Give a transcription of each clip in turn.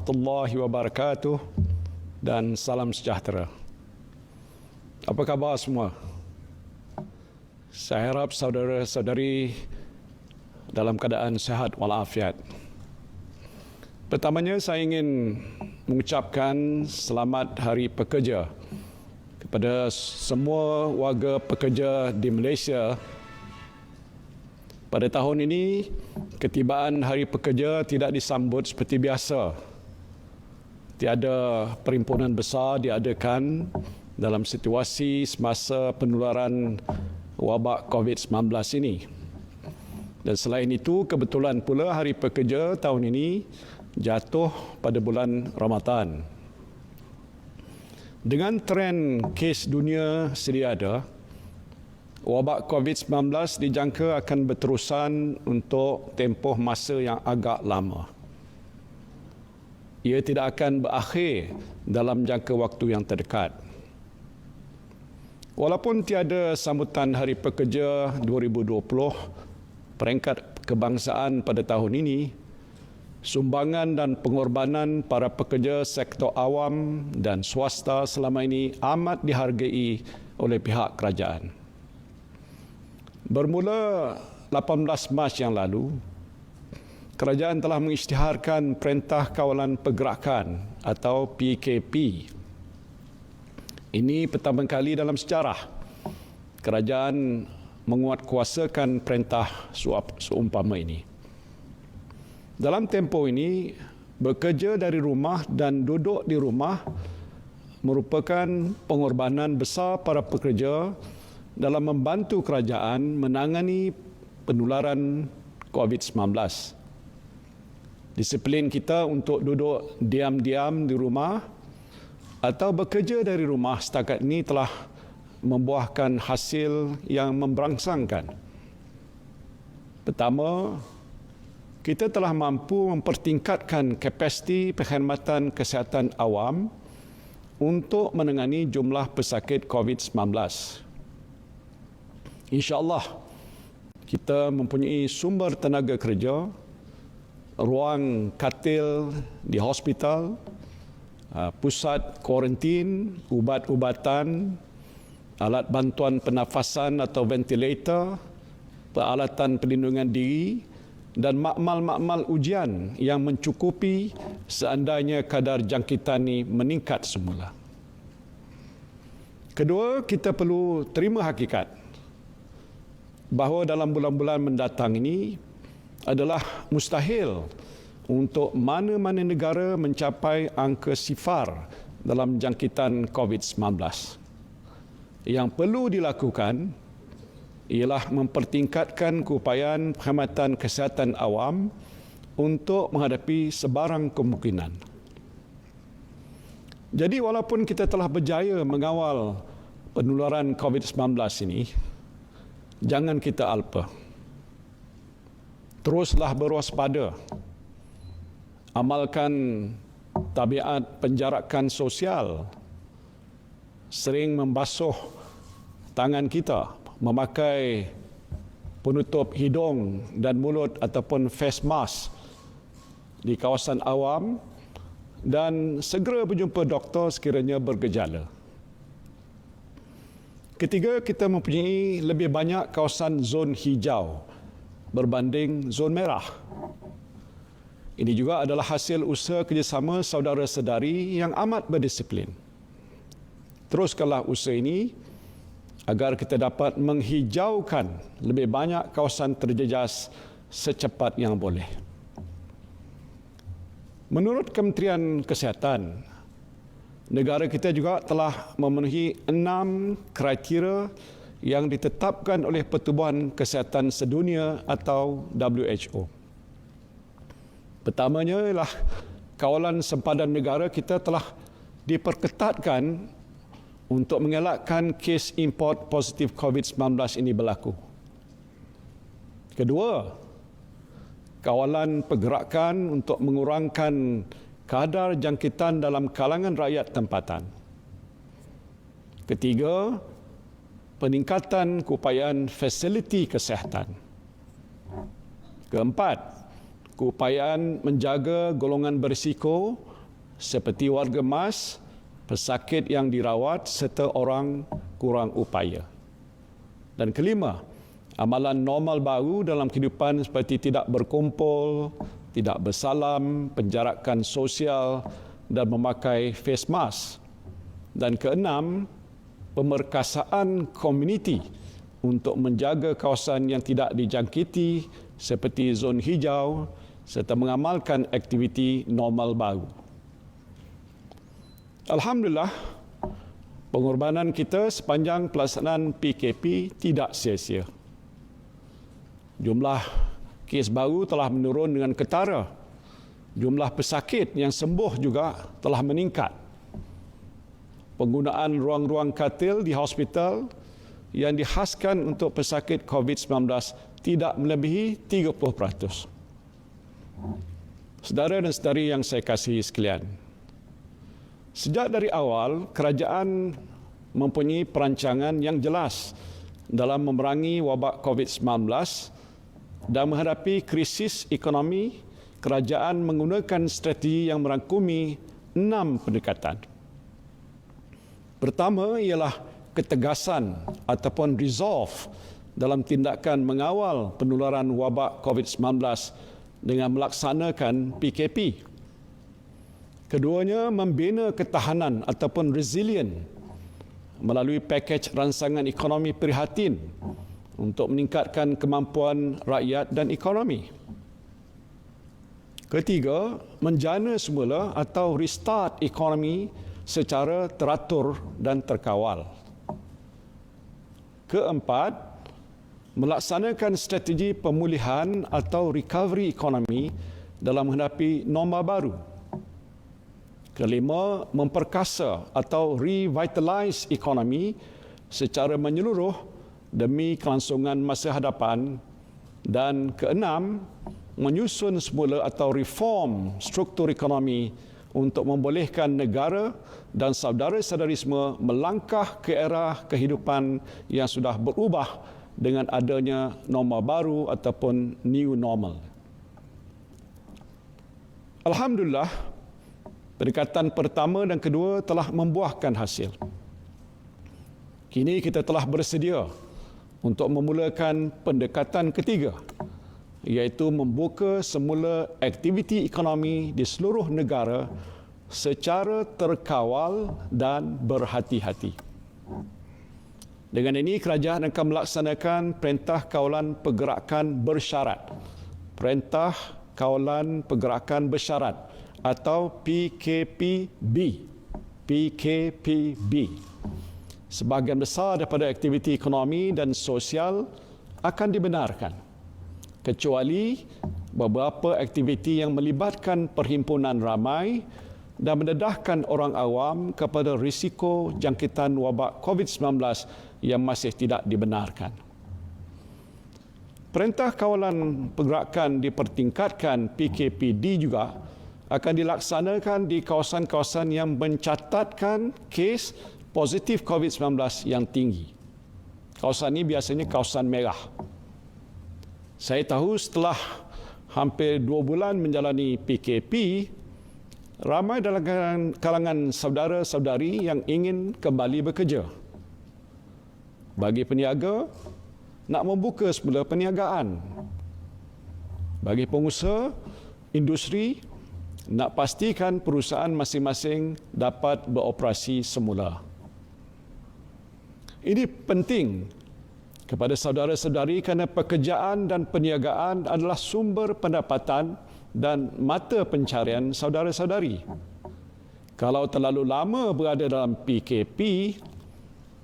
warahmatullahi wabarakatuh dan salam sejahtera. Apa khabar semua? Saya harap saudara-saudari dalam keadaan sihat walafiat. Pertamanya saya ingin mengucapkan selamat Hari Pekerja kepada semua warga pekerja di Malaysia. Pada tahun ini, ketibaan Hari Pekerja tidak disambut seperti biasa. Tiada perhimpunan besar diadakan dalam situasi semasa penularan wabak COVID-19 ini. Dan selain itu, kebetulan pula Hari Pekerja tahun ini jatuh pada bulan Ramadan. Dengan tren kes dunia sedia ada, wabak COVID-19 dijangka akan berterusan untuk tempoh masa yang agak lama. Ia tidak akan berakhir dalam jangka waktu yang terdekat. Walaupun tiada sambutan Hari Pekerja 2020, peringkat kebangsaan pada tahun ini, sumbangan dan pengorbanan para pekerja sektor awam dan swasta selama ini amat dihargai oleh pihak kerajaan. Bermula 18 Mac yang lalu, kerajaan telah mengisytiharkan Perintah Kawalan Pergerakan atau PKP. Ini pertama kali dalam sejarah kerajaan menguatkuasakan perintah seumpama ini. Dalam tempoh ini, bekerja dari rumah dan duduk di rumah merupakan pengorbanan besar para pekerja dalam membantu kerajaan menangani penularan COVID-19. Disiplin kita untuk duduk diam-diam di rumah atau bekerja dari rumah setakat ini telah membuahkan hasil yang memberangsangkan. Pertama, kita telah mampu mempertingkatkan kapasiti perkhidmatan kesihatan awam untuk menangani jumlah pesakit COVID-19. InsyaAllah, kita mempunyai sumber tenaga kerja, ruang katil di hospital, pusat kuarantin, ubat-ubatan, alat bantuan pernafasan atau ventilator, peralatan perlindungan diri dan makmal-makmal ujian yang mencukupi seandainya kadar jangkitan ini meningkat semula. Kedua, kita perlu terima hakikat bahawa dalam bulan-bulan mendatang ini adalah mustahil untuk mana-mana negara mencapai angka sifar dalam jangkitan COVID-19. Yang perlu dilakukan ialah mempertingkatkan keupayaan perkhidmatan kesihatan awam untuk menghadapi sebarang kemungkinan. Jadi walaupun kita telah berjaya mengawal penularan COVID-19 ini, jangan kita alpa. Teruslah berwaspada. Amalkan tabiat penjarakan sosial. Sering membasuh tangan kita, memakai penutup hidung dan mulut ataupun face mask di kawasan awam dan segera berjumpa doktor sekiranya bergejala. Ketiga, kita mempunyai lebih banyak kawasan zon hijau berbanding zon merah. Ini juga adalah hasil usaha kerjasama saudara-saudari yang amat berdisiplin. Teruskanlah usaha ini agar kita dapat menghijaukan lebih banyak kawasan terjejas secepat yang boleh. Menurut Kementerian Kesihatan, negara kita juga telah memenuhi 6 kriteria yang ditetapkan oleh Pertubuhan Kesihatan Sedunia atau WHO. Pertamanya ialah kawalan sempadan negara kita telah diperketatkan untuk mengelakkan kes import positif COVID-19 ini berlaku. Kedua, kawalan pergerakan untuk mengurangkan kadar jangkitan dalam kalangan rakyat tempatan. Ketiga, peningkatan keupayaan fasiliti kesihatan. Keempat, keupayaan menjaga golongan berisiko seperti warga emas, pesakit yang dirawat serta orang kurang upaya. Dan kelima, amalan normal baru dalam kehidupan seperti tidak berkumpul, tidak bersalam, penjarakan sosial dan memakai face mask. Dan keenam, pemerkasaan komuniti untuk menjaga kawasan yang tidak dijangkiti seperti zon hijau serta mengamalkan aktiviti normal baru. Alhamdulillah, pengorbanan kita sepanjang pelaksanaan PKP tidak sia-sia. Jumlah kes baru telah menurun dengan ketara. Jumlah pesakit yang sembuh juga telah meningkat. Penggunaan ruang-ruang katil di hospital yang dihaskan untuk pesakit COVID-19 tidak melebihi 30%. Saudara dan saudari yang saya kasihi sekalian, sejak dari awal, kerajaan mempunyai perancangan yang jelas dalam memerangi wabak COVID-19 dan menghadapi krisis ekonomi. Kerajaan menggunakan strategi yang merangkumi 6 pendekatan. Pertama ialah ketegasan ataupun resolve dalam tindakan mengawal penularan wabak COVID-19 dengan melaksanakan PKP. Keduanya, membina ketahanan ataupun resilient melalui pakej ransangan ekonomi prihatin untuk meningkatkan kemampuan rakyat dan ekonomi. Ketiga, menjana semula atau restart ekonomi secara teratur dan terkawal. Keempat, melaksanakan strategi pemulihan atau recovery ekonomi dalam menghadapi norma baru. Kelima, memperkasa atau revitalize ekonomi secara menyeluruh demi kelangsungan masa hadapan. Dan keenam, menyusun semula atau reform struktur ekonomi untuk membolehkan negara dan saudara-saudari semua melangkah ke era kehidupan yang sudah berubah dengan adanya norma baru ataupun new normal. Alhamdulillah, pendekatan pertama dan kedua telah membuahkan hasil. Kini kita telah bersedia untuk memulakan pendekatan ketiga, iaitu membuka semula aktiviti ekonomi di seluruh negara secara terkawal dan berhati-hati. Dengan ini, kerajaan akan melaksanakan Perintah Kawalan Pergerakan Bersyarat. Perintah Kawalan Pergerakan Bersyarat atau PKPB. PKPB. Sebahagian besar daripada aktiviti ekonomi dan sosial akan dibenarkan, kecuali beberapa aktiviti yang melibatkan perhimpunan ramai dan mendedahkan orang awam kepada risiko jangkitan wabak COVID-19 yang masih tidak dibenarkan. Perintah Kawalan Pergerakan dipertingkatkan PKPD juga akan dilaksanakan di kawasan-kawasan yang mencatatkan kes positif COVID-19 yang tinggi. Kawasan ini biasanya kawasan merah. Saya tahu setelah hampir 2 bulan menjalani PKP, ramai dalam kalangan saudara-saudari yang ingin kembali bekerja. Bagi peniaga, nak membuka semula perniagaan. Bagi pengusaha, industri, nak pastikan perusahaan masing-masing dapat beroperasi semula. Ini penting kepada saudara-saudari kerana pekerjaan dan perniagaan adalah sumber pendapatan dan mata pencarian saudara-saudari. Kalau terlalu lama berada dalam PKP,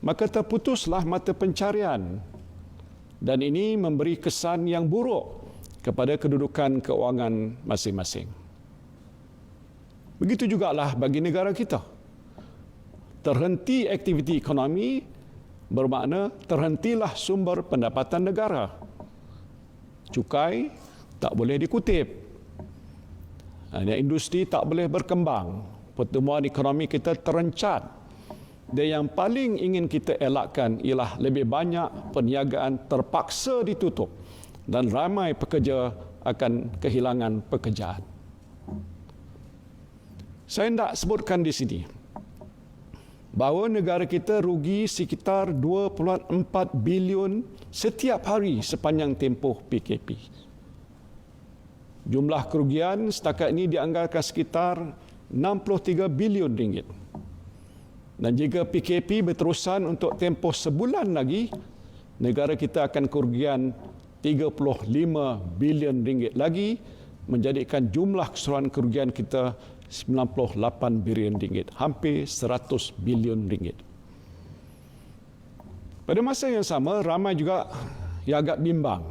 maka terputuslah mata pencarian. Dan ini memberi kesan yang buruk kepada kedudukan keuangan masing-masing. Begitu jugalah bagi negara kita. Terhenti aktiviti ekonomi bermakna terhentilah sumber pendapatan negara. Cukai tak boleh dikutip. Industri tak boleh berkembang. Pertumbuhan ekonomi kita terencat. Dan yang paling ingin kita elakkan ialah lebih banyak perniagaan terpaksa ditutup dan ramai pekerja akan kehilangan pekerjaan. Saya hendak sebutkan di sini bahawa negara kita rugi sekitar 2.4 bilion setiap hari sepanjang tempoh PKP. Jumlah kerugian setakat ini dianggarkan sekitar 63 bilion ringgit. Dan jika PKP berterusan untuk tempoh sebulan lagi, negara kita akan kerugian 35 bilion ringgit lagi, menjadikan jumlah keseluruhan kerugian kita 98 bilion ringgit, hampir 100 bilion ringgit. Pada masa yang sama, ramai juga yang agak bimbang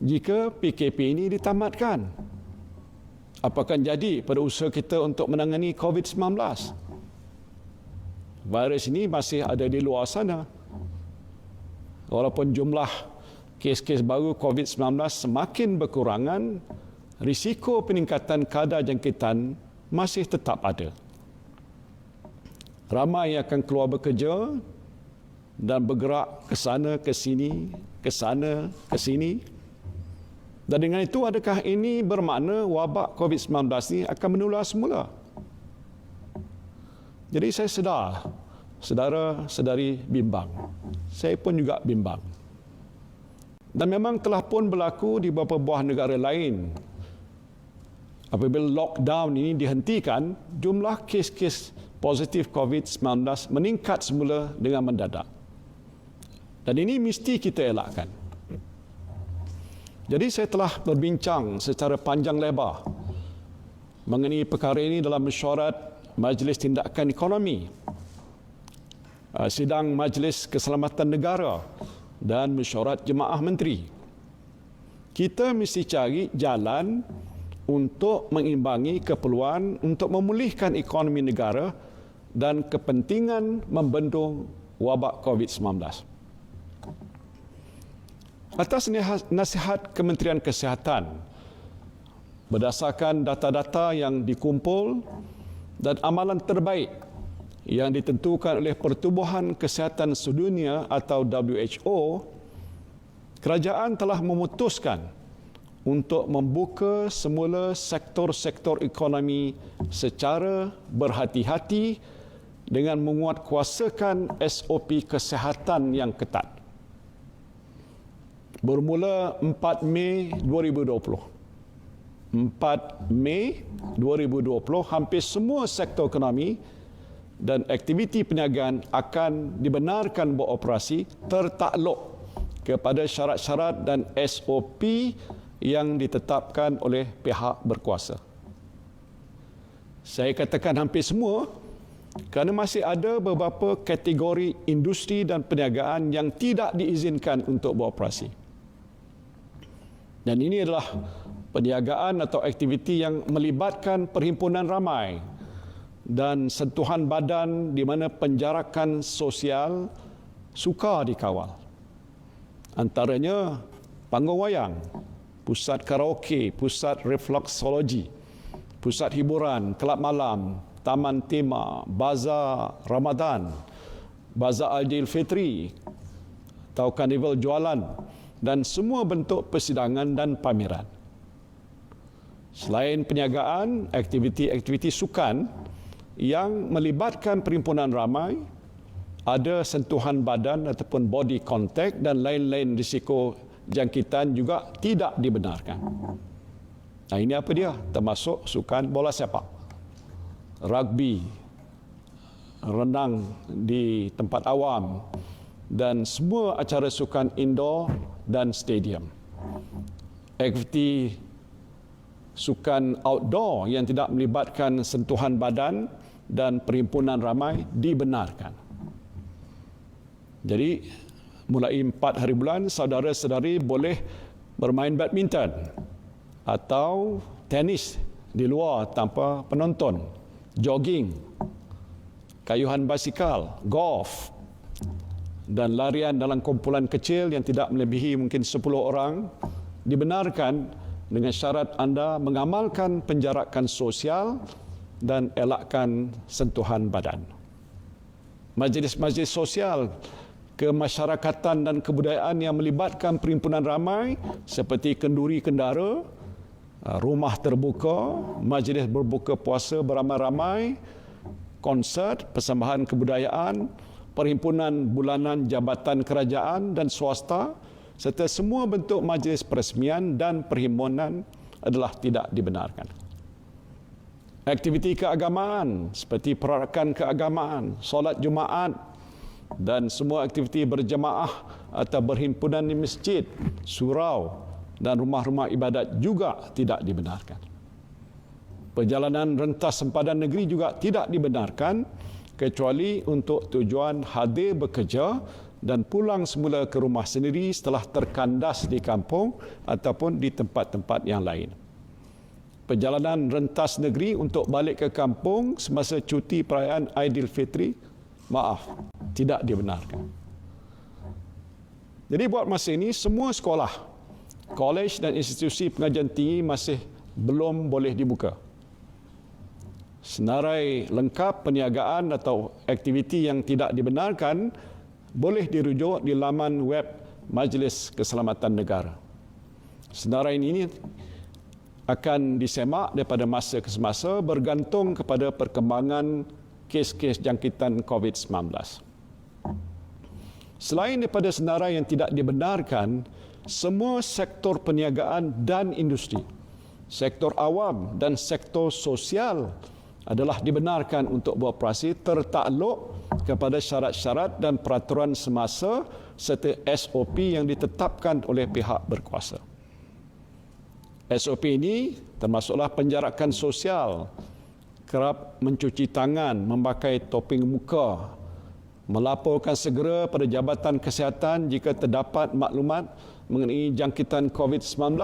jika PKP ini ditamatkan. Apakah jadi pada usaha kita untuk menangani COVID-19? Virus ini masih ada di luar sana. Walaupun jumlah kes-kes baru COVID-19 semakin berkurangan, risiko peningkatan kadar jangkitan masih tetap ada. Ramai yang akan keluar bekerja dan bergerak ke sana, ke sini, ke sana, ke sini. Dan dengan itu, adakah ini bermakna wabak COVID-19 ini akan menular semula? Jadi saya sedar, saudara-saudari bimbang. Saya pun juga bimbang. Dan memang telah pun berlaku di beberapa buah negara lain. Apabila lockdown ini dihentikan, jumlah kes-kes positif COVID-19 meningkat semula dengan mendadak. Dan ini mesti kita elakkan. Jadi saya telah berbincang secara panjang lebar mengenai perkara ini dalam mesyuarat Majlis Tindakan Ekonomi, sidang Majlis Keselamatan Negara dan mesyuarat Jemaah Menteri. Kita mesti cari jalan untuk mengimbangi keperluan untuk memulihkan ekonomi negara dan kepentingan membendung wabak COVID-19. Atas nasihat Kementerian Kesihatan, berdasarkan data-data yang dikumpul dan amalan terbaik yang ditentukan oleh Pertubuhan Kesihatan Sedunia atau WHO, kerajaan telah memutuskan untuk membuka semula sektor-sektor ekonomi secara berhati-hati dengan menguatkuasakan SOP kesihatan yang ketat. Bermula 4 Mei 2020. 4 Mei 2020, hampir semua sektor ekonomi dan aktiviti perniagaan akan dibenarkan beroperasi tertakluk kepada syarat-syarat dan SOP yang ditetapkan oleh pihak berkuasa. Saya katakan hampir semua kerana masih ada beberapa kategori industri dan perniagaan yang tidak diizinkan untuk beroperasi. Dan ini adalah perniagaan atau aktiviti yang melibatkan perhimpunan ramai dan sentuhan badan di mana penjarakan sosial sukar dikawal. Antaranya panggung wayang, pusat karaoke, pusat refleksologi, pusat hiburan, kelab malam, taman tema, bazar Ramadan, bazar Aidilfitri atau karnival jualan dan semua bentuk persidangan dan pameran. Selain perniagaan, aktiviti-aktiviti sukan yang melibatkan perhimpunan ramai, ada sentuhan badan ataupun body contact dan lain-lain risiko jangkitan juga tidak dibenarkan. Nah, ini apa dia? Termasuk sukan bola sepak, rugby, renang di tempat awam dan semua acara sukan indoor dan stadium. Aktiviti sukan outdoor yang tidak melibatkan sentuhan badan dan perhimpunan ramai dibenarkan. Jadi mulai 4 hari bulan, saudara-saudari boleh bermain badminton atau tenis di luar tanpa penonton, jogging, kayuhan basikal, golf, dan larian dalam kumpulan kecil yang tidak melebihi mungkin 10 orang dibenarkan dengan syarat anda mengamalkan penjarakan sosial dan elakkan sentuhan badan. Majlis-majlis sosial kemasyarakatan dan kebudayaan yang melibatkan perhimpunan ramai seperti kenduri kendara rumah terbuka, majlis berbuka puasa beramai-ramai, konsert, persembahan kebudayaan, perhimpunan bulanan jabatan kerajaan dan swasta, serta semua bentuk majlis peresmian dan perhimpunan adalah tidak dibenarkan. Aktiviti keagamaan seperti perarakan keagamaan, solat Jumaat dan semua aktiviti berjemaah atau berhimpunan di masjid, surau dan rumah-rumah ibadat juga tidak dibenarkan. Perjalanan rentas sempadan negeri juga tidak dibenarkan kecuali untuk tujuan hadir bekerja dan pulang semula ke rumah sendiri setelah terkandas di kampung ataupun di tempat-tempat yang lain. Perjalanan rentas negeri untuk balik ke kampung semasa cuti perayaan Aidilfitri, tidak dibenarkan. Jadi buat masa ini, semua sekolah, kolej dan institusi pengajian tinggi masih belum boleh dibuka. Senarai lengkap perniagaan atau aktiviti yang tidak dibenarkan boleh dirujuk di laman web Majlis Keselamatan Negara. Senarai ini akan disemak daripada masa ke semasa bergantung kepada perkembangan kes-kes jangkitan COVID-19. Selain daripada senarai yang tidak dibenarkan, semua sektor perniagaan dan industri, sektor awam dan sektor sosial adalah dibenarkan untuk beroperasi tertakluk kepada syarat-syarat dan peraturan semasa serta SOP yang ditetapkan oleh pihak berkuasa. SOP ini termasuklah penjarakan sosial, kerap mencuci tangan, memakai topeng muka, melaporkan segera pada Jabatan Kesihatan jika terdapat maklumat mengenai jangkitan COVID-19,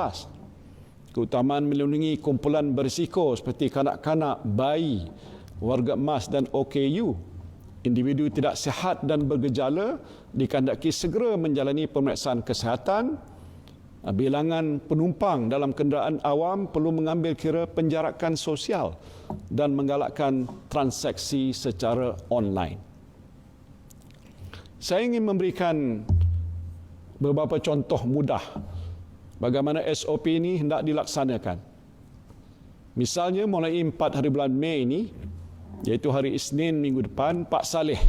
keutamaan melindungi kumpulan berisiko seperti kanak-kanak, bayi, warga emas dan OKU. Individu tidak sihat dan bergejala dikehendaki segera menjalani pemeriksaan kesihatan. Bilangan penumpang dalam kenderaan awam perlu mengambil kira penjarakan sosial dan menggalakkan transaksi secara online. Saya ingin memberikan beberapa contoh mudah bagaimana SOP ini hendak dilaksanakan. Misalnya mulai 4 hari bulan Mei ini, iaitu hari Isnin minggu depan, Pak Saleh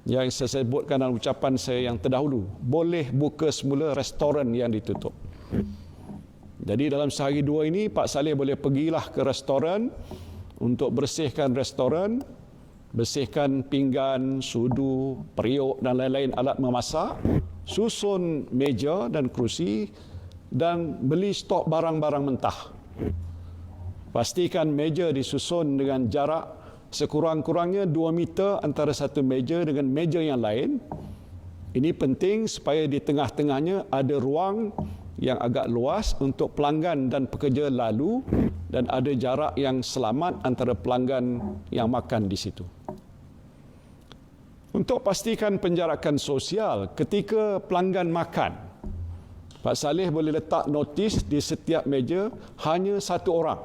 yang saya sebutkan dalam ucapan saya yang terdahulu, boleh buka semula restoran yang ditutup. Jadi dalam sehari dua ini, Pak Saleh boleh pergilah ke restoran untuk bersihkan restoran, bersihkan pinggan, sudu, periuk dan lain-lain alat memasak, susun meja dan kerusi dan beli stok barang-barang mentah. Pastikan meja disusun dengan jarak sekurang-kurangnya 2 meter antara satu meja dengan meja yang lain. Ini penting supaya di tengah-tengahnya ada ruang yang agak luas untuk pelanggan dan pekerja lalu dan ada jarak yang selamat antara pelanggan yang makan di situ. Untuk pastikan penjarakan sosial ketika pelanggan makan, Pak Saleh boleh letak notis di setiap meja hanya 1 orang.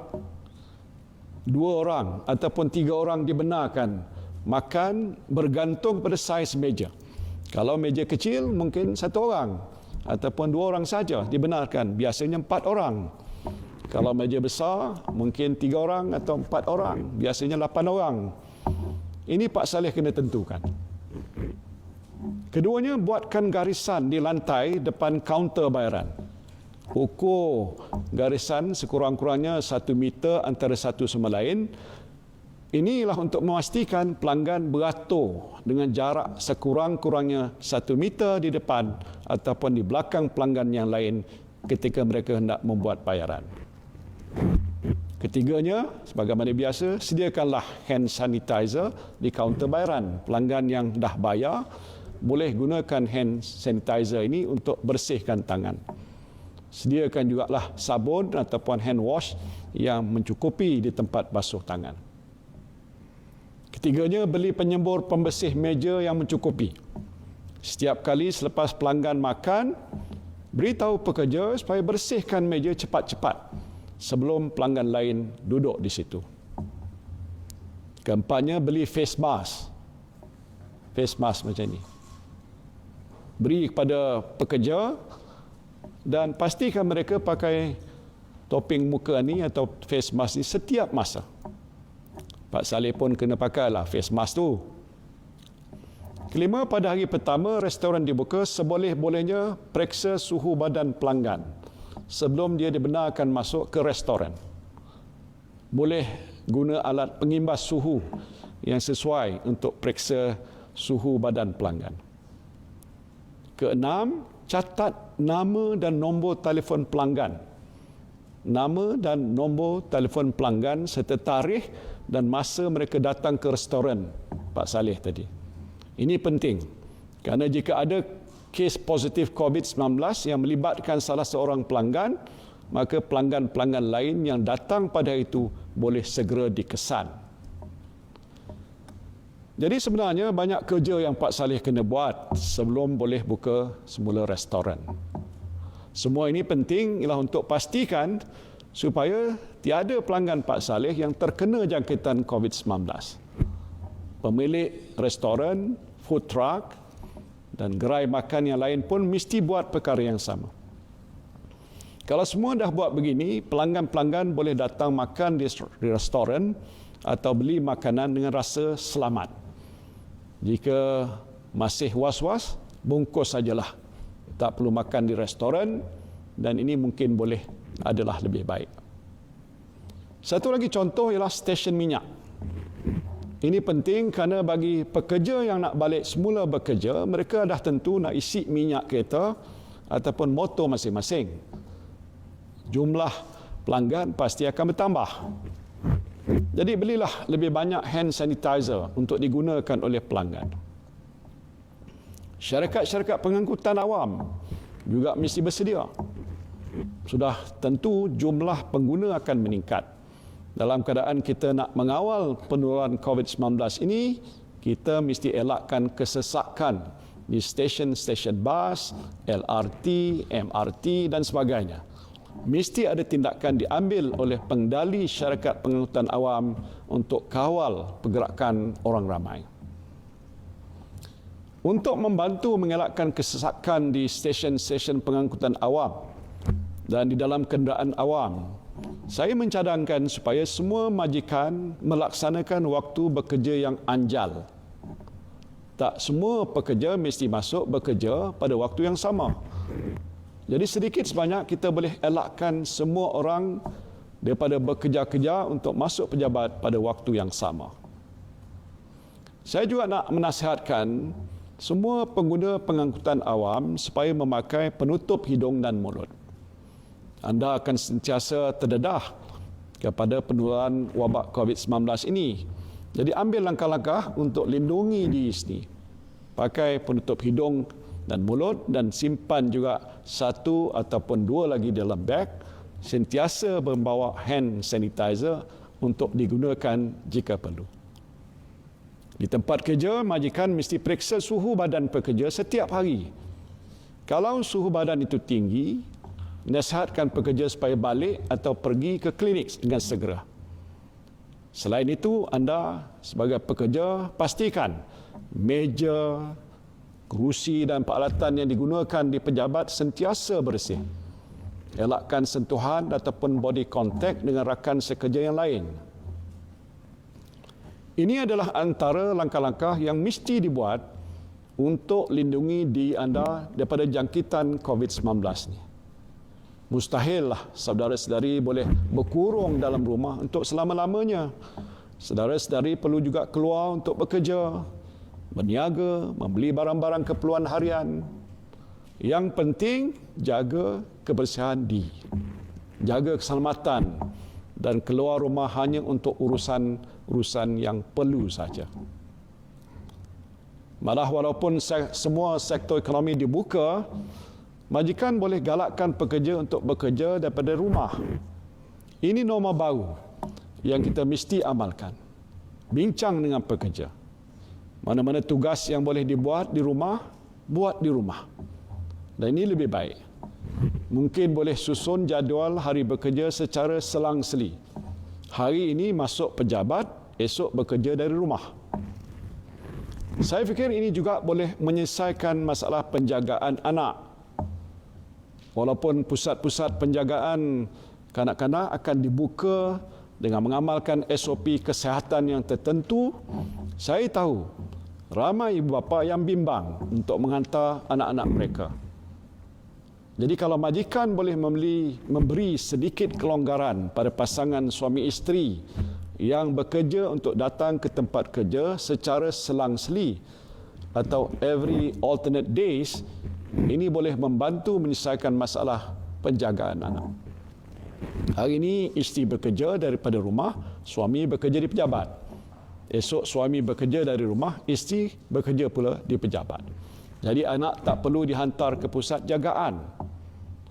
2 orang ataupun 3 orang dibenarkan makan bergantung pada saiz meja. Kalau meja kecil mungkin 1 orang ataupun 2 orang saja dibenarkan, biasanya 4 orang. Kalau meja besar mungkin 3 orang atau 4 orang, biasanya 8 orang. Ini Pak Saleh kena tentukan. Keduanya, buatkan garisan di lantai depan kaunter bayaran. Ukur garisan sekurang-kurangnya 1 meter antara satu sama lain. Inilah untuk memastikan pelanggan beratur dengan jarak sekurang-kurangnya 1 meter di depan ataupun di belakang pelanggan yang lain ketika mereka hendak membuat bayaran. Ketiganya, sebagaimana biasa, sediakanlah hand sanitizer di kaunter bayaran. Pelanggan yang dah bayar boleh gunakan hand sanitizer ini untuk bersihkan tangan. Sediakan jugalah sabun ataupun hand wash yang mencukupi di tempat basuh tangan. Ketiganya, beli penyembur pembersih meja yang mencukupi. Setiap kali selepas pelanggan makan, beritahu pekerja supaya bersihkan meja cepat-cepat sebelum pelanggan lain duduk di situ. Keempatnya, beli face mask. Face mask macam ini. Beri kepada pekerja dan pastikan mereka pakai topeng muka ni atau face mask ni setiap masa. Pak Saleh pun kena pakailah face mask tu. Kelima, pada hari pertama restoran dibuka, seboleh-bolehnya periksa suhu badan pelanggan sebelum dia dibenarkan masuk ke restoran. Boleh guna alat pengimbas suhu yang sesuai untuk periksa suhu badan pelanggan. Keenam, catat nama dan nombor telefon pelanggan. Nama dan nombor telefon pelanggan serta tarikh dan masa mereka datang ke restoran Pak Saleh tadi. Ini penting kerana jika ada kes positif COVID-19 yang melibatkan salah seorang pelanggan, maka pelanggan-pelanggan lain yang datang pada itu boleh segera dikesan. Jadi sebenarnya banyak kerja yang Pak Saleh kena buat sebelum boleh buka semula restoran. Semua ini penting ialah untuk pastikan supaya tiada pelanggan Pak Saleh yang terkena jangkitan COVID-19. Pemilik restoran, food truck dan gerai makan yang lain pun mesti buat perkara yang sama. Kalau semua dah buat begini, pelanggan-pelanggan boleh datang makan di restoran atau beli makanan dengan rasa selamat. Jika masih was-was, bungkus sajalah. Tak perlu makan di restoran dan ini mungkin boleh adalah lebih baik. Satu lagi contoh ialah stesen minyak. Ini penting kerana bagi pekerja yang nak balik semula bekerja, mereka dah tentu nak isi minyak kereta ataupun motor masing-masing. Jumlah pelanggan pasti akan bertambah. Jadi belilah lebih banyak hand sanitizer untuk digunakan oleh pelanggan. Syarikat-syarikat pengangkutan awam juga mesti bersedia. Sudah tentu jumlah pengguna akan meningkat. Dalam keadaan kita nak mengawal penularan COVID-19 ini, kita mesti elakkan kesesakan di stesen-stesen bas, LRT, MRT dan sebagainya. Mesti ada tindakan diambil oleh pengendali syarikat pengangkutan awam untuk kawal pergerakan orang ramai. Untuk membantu mengelakkan kesesakan di stesen-stesen pengangkutan awam dan di dalam kenderaan awam, saya mencadangkan supaya semua majikan melaksanakan waktu bekerja yang anjal. Tak semua pekerja mesti masuk bekerja pada waktu yang sama. Jadi sedikit sebanyak kita boleh elakkan semua orang daripada bekerja-kerja untuk masuk pejabat pada waktu yang sama. Saya juga nak menasihatkan semua pengguna pengangkutan awam supaya memakai penutup hidung dan mulut. Anda akan sentiasa terdedah kepada penularan wabak COVID-19 ini. Jadi ambil langkah-langkah untuk lindungi diri sendiri. Pakai penutup hidung dan mulut dan simpan juga satu ataupun dua lagi dalam beg. Sentiasa membawa hand sanitizer untuk digunakan jika perlu. Di tempat kerja, majikan mesti periksa suhu badan pekerja setiap hari. Kalau suhu badan itu tinggi, nasihatkan pekerja supaya balik atau pergi ke klinik dengan segera. Selain itu, anda sebagai pekerja pastikan meja, kerusi dan peralatan yang digunakan di pejabat sentiasa bersih. Elakkan sentuhan ataupun body contact dengan rakan sekerja yang lain. Ini adalah antara langkah-langkah yang mesti dibuat untuk lindungi diri anda daripada jangkitan COVID-19 ni. Mustahillah saudara-saudari boleh berkurung dalam rumah untuk selama-lamanya. Saudara-saudari perlu juga keluar untuk bekerja, berniaga, membeli barang-barang keperluan harian. Yang penting, jaga kebersihan diri, jaga keselamatan dan keluar rumah hanya untuk urusan yang perlu saja. Malah walaupun semua sektor ekonomi dibuka, majikan boleh galakkan pekerja untuk bekerja daripada rumah. Ini norma baru yang kita mesti amalkan. Bincang dengan pekerja. Mana-mana tugas yang boleh dibuat di rumah, buat di rumah. Dan ini lebih baik. Mungkin boleh susun jadual hari bekerja secara selang-seli. Hari ini masuk pejabat, esok bekerja dari rumah. Saya fikir ini juga boleh menyelesaikan masalah penjagaan anak. Walaupun pusat-pusat penjagaan Kanak-kanak akan dibuka dengan mengamalkan SOP kesihatan yang tertentu. Saya tahu ramai ibu bapa yang bimbang untuk menghantar anak-anak mereka. Jadi kalau majikan boleh memberi sedikit kelonggaran pada pasangan suami isteri yang bekerja untuk datang ke tempat kerja secara selang-seli atau every alternate days, ini boleh membantu menyelesaikan masalah penjagaan anak. Hari ini isteri bekerja daripada rumah, suami bekerja di pejabat. Esok suami bekerja dari rumah, isteri bekerja pula di pejabat. Jadi anak tak perlu dihantar ke pusat jagaan.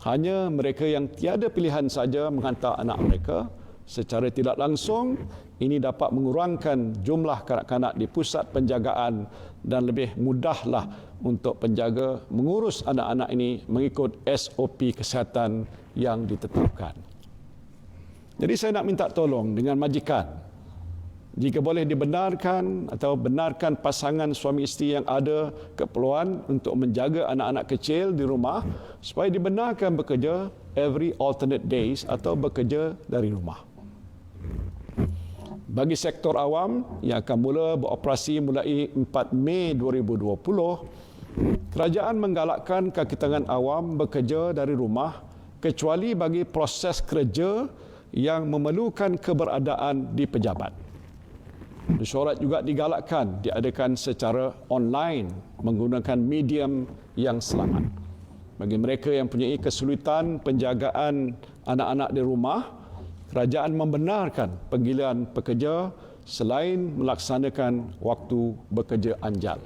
Hanya mereka yang tiada pilihan saja menghantar anak mereka. Secara tidak langsung, ini dapat mengurangkan jumlah kanak-kanak di pusat penjagaan dan lebih mudahlah untuk penjaga mengurus anak-anak ini mengikut SOP kesihatan yang ditetapkan. Jadi saya nak minta tolong dengan majikan. Jika boleh dibenarkan atau benarkan pasangan suami isteri yang ada keperluan untuk menjaga anak-anak kecil di rumah supaya dibenarkan bekerja every alternate days atau bekerja dari rumah. Bagi sektor awam yang akan mula beroperasi mulai 4 Mei 2020, kerajaan menggalakkan kaki tangan awam bekerja dari rumah kecuali bagi proses kerja yang memerlukan keberadaan di pejabat. Mesyuarat juga digalakkan diadakan secara online menggunakan medium yang selamat. Bagi mereka yang mempunyai kesulitan penjagaan anak-anak di rumah, kerajaan membenarkan panggilan pekerja selain melaksanakan waktu bekerja anjal.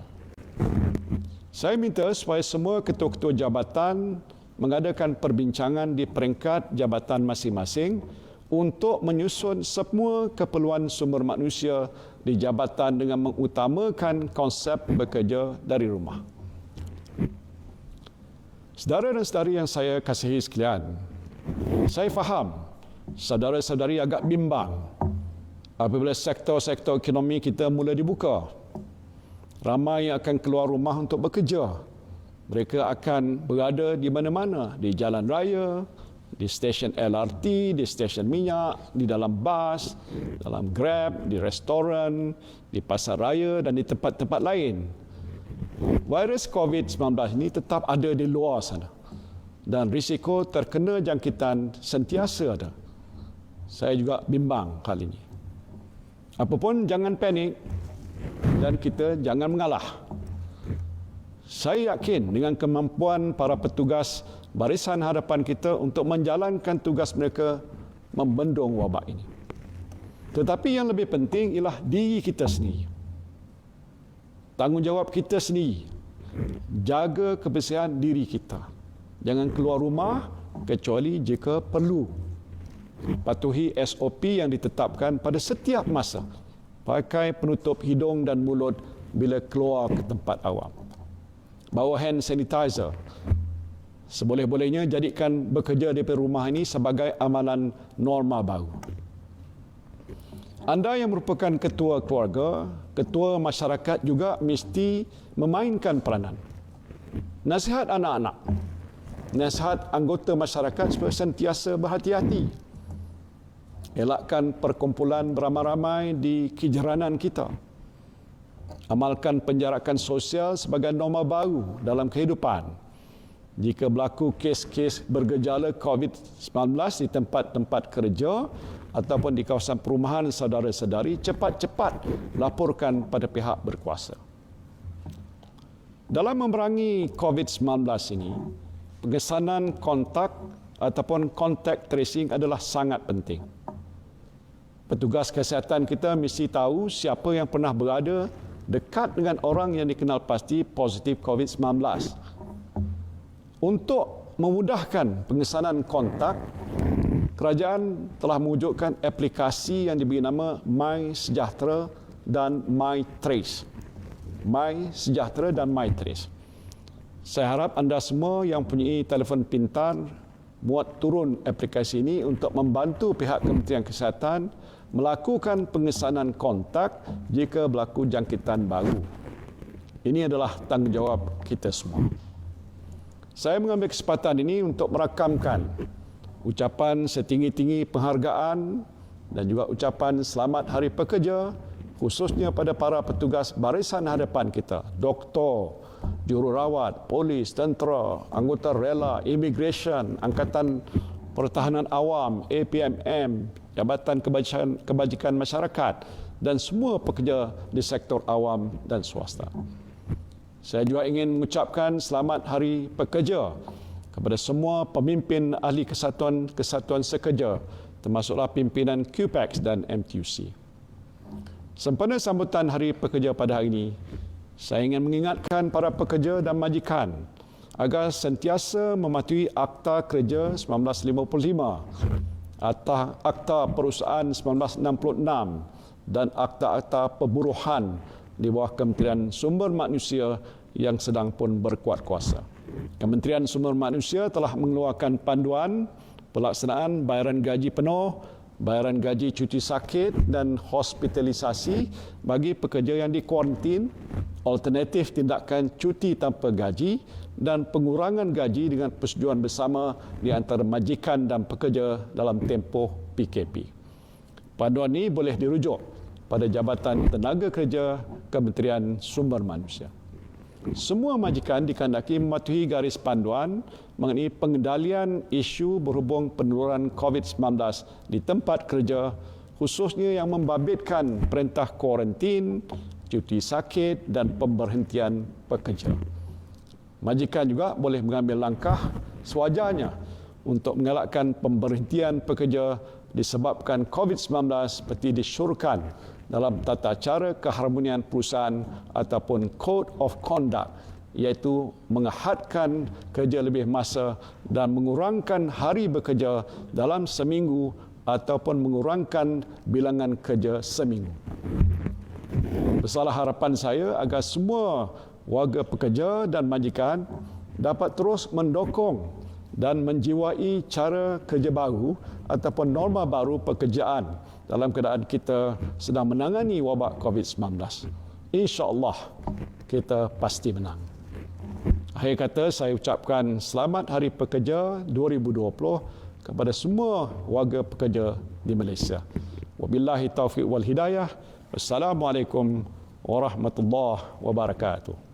Saya minta supaya semua ketua-ketua jabatan mengadakan perbincangan di peringkat jabatan masing-masing untuk menyusun semua keperluan sumber manusia di jabatan dengan mengutamakan konsep bekerja dari rumah. Saudara dan saudari yang saya kasihi sekalian, saya faham saudara-saudari agak bimbang apabila sektor-sektor ekonomi kita mula dibuka. Ramai yang akan keluar rumah untuk bekerja. Mereka akan berada di mana-mana, di jalan raya, di stesen LRT, di stesen minyak, di dalam bas, dalam Grab, di restoran, di pasar raya dan di tempat-tempat lain. Virus COVID-19 ini tetap ada di luar sana dan risiko terkena jangkitan sentiasa ada. Saya juga bimbang kali ini. Apapun jangan panik dan kita jangan mengalah. Saya yakin dengan kemampuan para petugas barisan hadapan kita untuk menjalankan tugas mereka membendung wabak ini. Tetapi yang lebih penting ialah diri kita sendiri. Tanggungjawab kita sendiri. Jaga kebersihan diri kita. Jangan keluar rumah kecuali jika perlu. Patuhi SOP yang ditetapkan pada setiap masa. Pakai penutup hidung dan mulut bila keluar ke tempat awam. Bawa hand sanitizer. Seboleh-bolehnya jadikan bekerja di rumah ini sebagai amalan norma baru. Anda yang merupakan ketua keluarga, ketua masyarakat juga mesti memainkan peranan. Nasihat anak-anak, nasihat anggota masyarakat supaya sentiasa berhati-hati. Elakkan perkumpulan beramai-ramai di kejiranan kita. Amalkan penjarakan sosial sebagai norma baru dalam kehidupan. Jika berlaku kes-kes bergejala COVID-19 di tempat-tempat kerja ataupun di kawasan perumahan saudara-saudari, cepat-cepat laporkan pada pihak berkuasa. Dalam memerangi COVID-19 ini, pengesanan kontak ataupun contact tracing adalah sangat penting. Petugas kesihatan kita mesti tahu siapa yang pernah berada dekat dengan orang yang dikenal pasti positif COVID-19. Untuk memudahkan pengesanan kontak, kerajaan telah mewujudkan aplikasi yang diberi nama MySejahtera dan MyTrace. MySejahtera dan MyTrace. Saya harap anda semua yang mempunyai telefon pintar muat turun aplikasi ini untuk membantu pihak Kementerian Kesihatan melakukan pengesanan kontak jika berlaku jangkitan baru. Ini adalah tanggungjawab kita semua. Saya mengambil kesempatan ini untuk merakamkan ucapan setinggi-tinggi penghargaan dan juga ucapan selamat Hari Pekerja khususnya pada para petugas barisan hadapan kita, doktor, jururawat, polis, tentera, anggota rela, immigration, Angkatan Pertahanan Awam, APMM, Jabatan Kebajikan Masyarakat dan semua pekerja di sektor awam dan swasta. Saya juga ingin mengucapkan selamat Hari Pekerja kepada semua pemimpin ahli kesatuan sekerja, termasuklah pimpinan QPEX dan MTUC. Sempena sambutan Hari Pekerja pada hari ini, saya ingin mengingatkan para pekerja dan majikan agar sentiasa mematuhi Akta Kerja 1955, Akta Perusahaan 1966 dan Akta-Akta Perburuhan di bawah Kementerian Sumber Manusia yang sedang pun berkuat kuasa. Kementerian Sumber Manusia telah mengeluarkan panduan pelaksanaan bayaran gaji penuh, bayaran gaji cuti sakit dan hospitalisasi bagi pekerja yang dikuarantin, alternatif tindakan cuti tanpa gaji dan pengurangan gaji dengan persetujuan bersama di antara majikan dan pekerja dalam tempoh PKP. Panduan ini boleh dirujuk pada Jabatan Tenaga Kerja Kementerian Sumber Manusia. Semua majikan dikehendaki mematuhi garis panduan mengenai pengendalian isu berhubung penularan COVID-19 di tempat kerja, khususnya yang membabitkan perintah kuarantin, cuti sakit dan pemberhentian pekerja. Majikan juga boleh mengambil langkah sewajarnya untuk mengelakkan pemberhentian pekerja disebabkan COVID-19 seperti disyorkan dalam tata cara keharmonian perusahaan ataupun Code of Conduct, iaitu mengahadkan kerja lebih masa dan mengurangkan hari bekerja dalam seminggu ataupun mengurangkan bilangan kerja seminggu. Besarlah harapan saya agar semua warga pekerja dan majikan dapat terus mendokong dan menjiwai cara kerja baru ataupun norma baru pekerjaan dalam keadaan kita sedang menangani wabak COVID-19. InsyaAllah kita pasti menang. Akhir kata, saya ucapkan selamat Hari Pekerja 2020 kepada semua warga pekerja di Malaysia. Wabillahi taufiq wal hidayah. Wassalamualaikum warahmatullahi wabarakatuh.